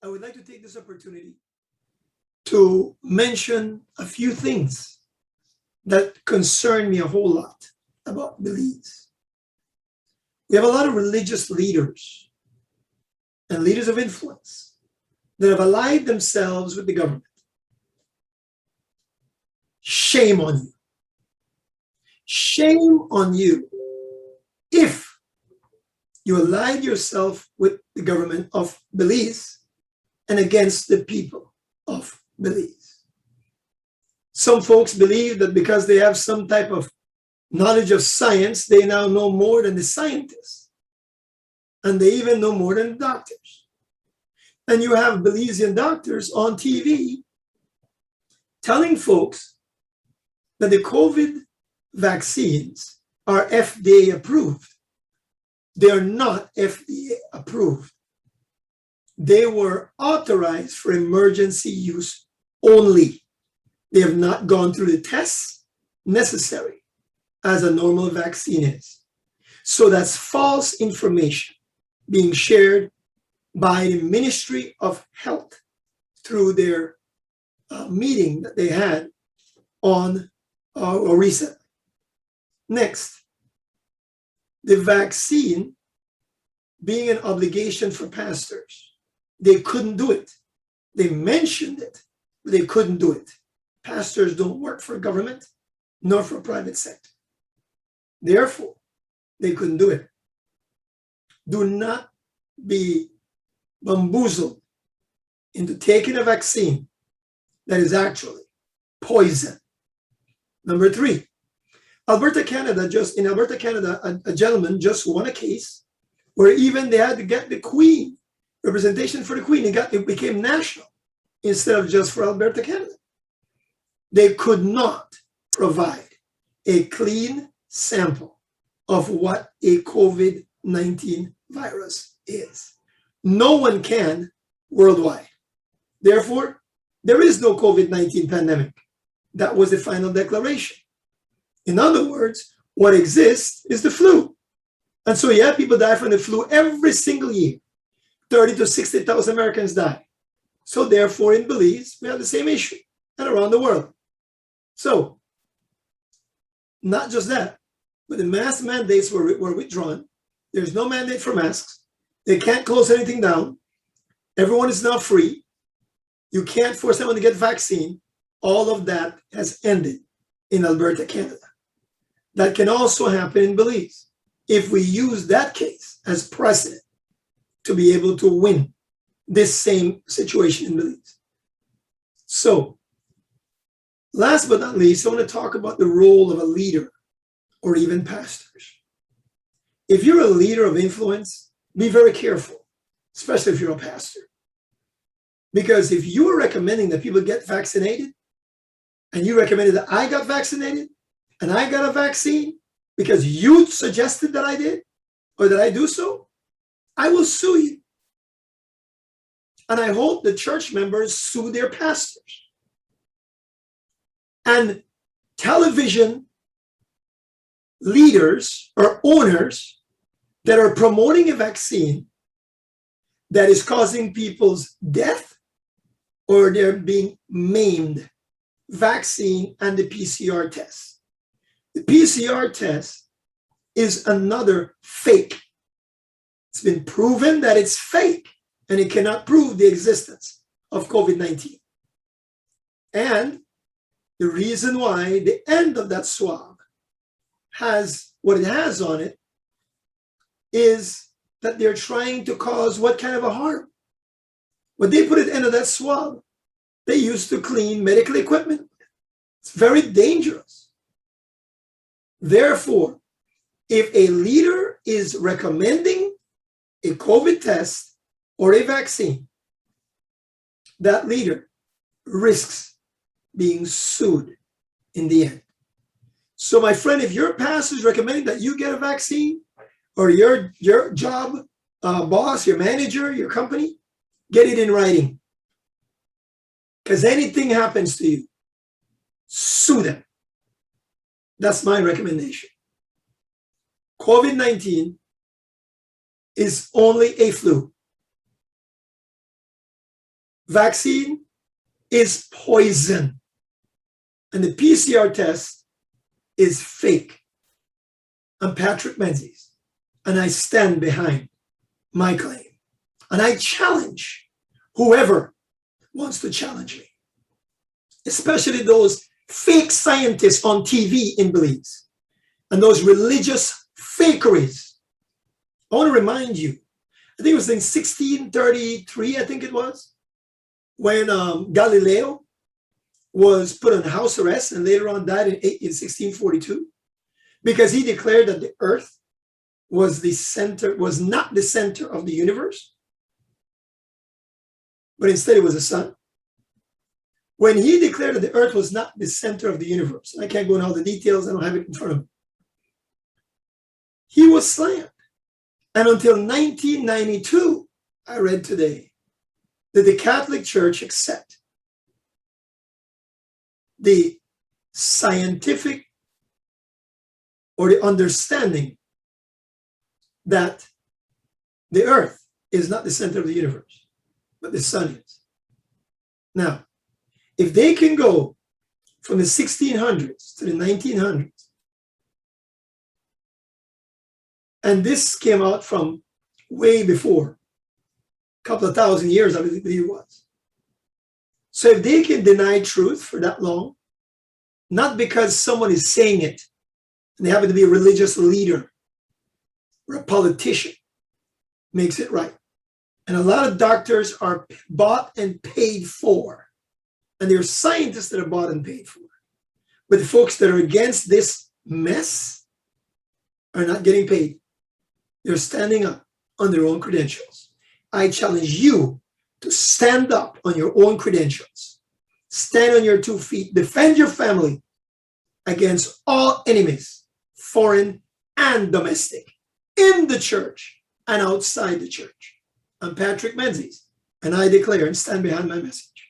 I would like to take this opportunity to mention a few things that concern me a whole lot about Belize. We have a lot of religious leaders and leaders of influence that have allied themselves with the government. Shame on you. Shame on you if you allied yourself with the government of Belize and against the people of Belize. Some folks believe that because they have some type of knowledge of science, they now know more than the scientists. And they even know more than the doctors. And you have Belizean doctors on TV telling folks that the COVID vaccines are FDA approved. They are not FDA approved. They were authorized for emergency use only. They have not gone through the tests necessary as a normal vaccine is. So that's false information being shared by the Ministry of Health through their meeting that they had on recently. Next, the vaccine being an obligation for pastors. They couldn't do it. They mentioned it, but they couldn't do it. Pastors don't work for government nor for private sector. Therefore, they couldn't do it. Do not be bamboozled into taking a vaccine that is actually poison. Number 3, Alberta, Canada, a gentleman just won a case where even they had to get the Queen, representation for the Queen. It became national instead of just for Alberta, Canada. They could not provide a clean sample of what a COVID-19 virus is. No one can worldwide. Therefore, there is no COVID-19 pandemic. That was the final declaration. In other words, what exists is the flu. And so, yeah, people die from the flu every single year. 30 to 60,000 Americans die. So therefore, in Belize, we have the same issue and around the world. So, not just that, but the mask mandates were withdrawn. There's no mandate for masks. They can't close anything down. Everyone is now free. You can't force anyone to get vaccine. All of that has ended in Alberta, Canada. That can also happen in Belize if we use that case as precedent to be able to win this same situation in Belize. So, last but not least, I want to talk about the role of a leader or even pastors. If you're a leader of influence, be very careful, especially if you're a pastor. Because if you are recommending that people get vaccinated, and you recommended that I got vaccinated, and I got a vaccine because you suggested that I did, or that I do so, I will sue you. And I hope the church members sue their pastors. And television leaders or owners that are promoting a vaccine that is causing people's death or they're being maimed, vaccine and the PCR test. The PCR test is another fake. It's been proven that it's fake and it cannot prove the existence of COVID-19. And the reason why the end of that swab has what it has on it is that they're trying to cause what kind of a harm? What they put at the end of that swab, they used to clean medical equipment. It's very dangerous. Therefore, if a leader is recommending a COVID test or a vaccine, that leader risks being sued in the end. So, my friend, if your pastor is recommending that you get a vaccine, or your job boss, your manager, your company, get it in writing. Because anything happens to you, sue them. That's my recommendation. COVID-19 is only a flu. vaccine is poison. And the PCR test is fake. I'm Patrick Menzies, and I stand behind my claim. And I challenge whoever wants to challenge me, especially those fake scientists on TV in Belize and those religious fakeries. I want to remind you, I think it was in 1633, I think it was, when Galileo was put on house arrest and later on died in 1642, because he declared that the earth was not the center of the universe, but instead it was the sun. When he declared that the earth was not the center of the universe, I can't go into all the details, I don't have it in front of me, he was slammed. And until 1992, I read today, that the Catholic Church accept the scientific or the understanding that the earth is not the center of the universe, but the sun is. Now, if they can go from the 1600s to the 1900s, and this came out from way before, a couple of thousand years, I believe it was. So if they can deny truth for that long, not because someone is saying it, and they happen to be a religious leader or a politician, makes it right. And a lot of doctors are bought and paid for. And there are scientists that are bought and paid for. But the folks that are against this mess are not getting paid. They're standing up on their own credentials. I challenge you to stand up on your own credentials. Stand on your 2 feet. Defend your family against all enemies, foreign and domestic, in the church and outside the church. I'm Patrick Menzies, and I declare and stand behind my message.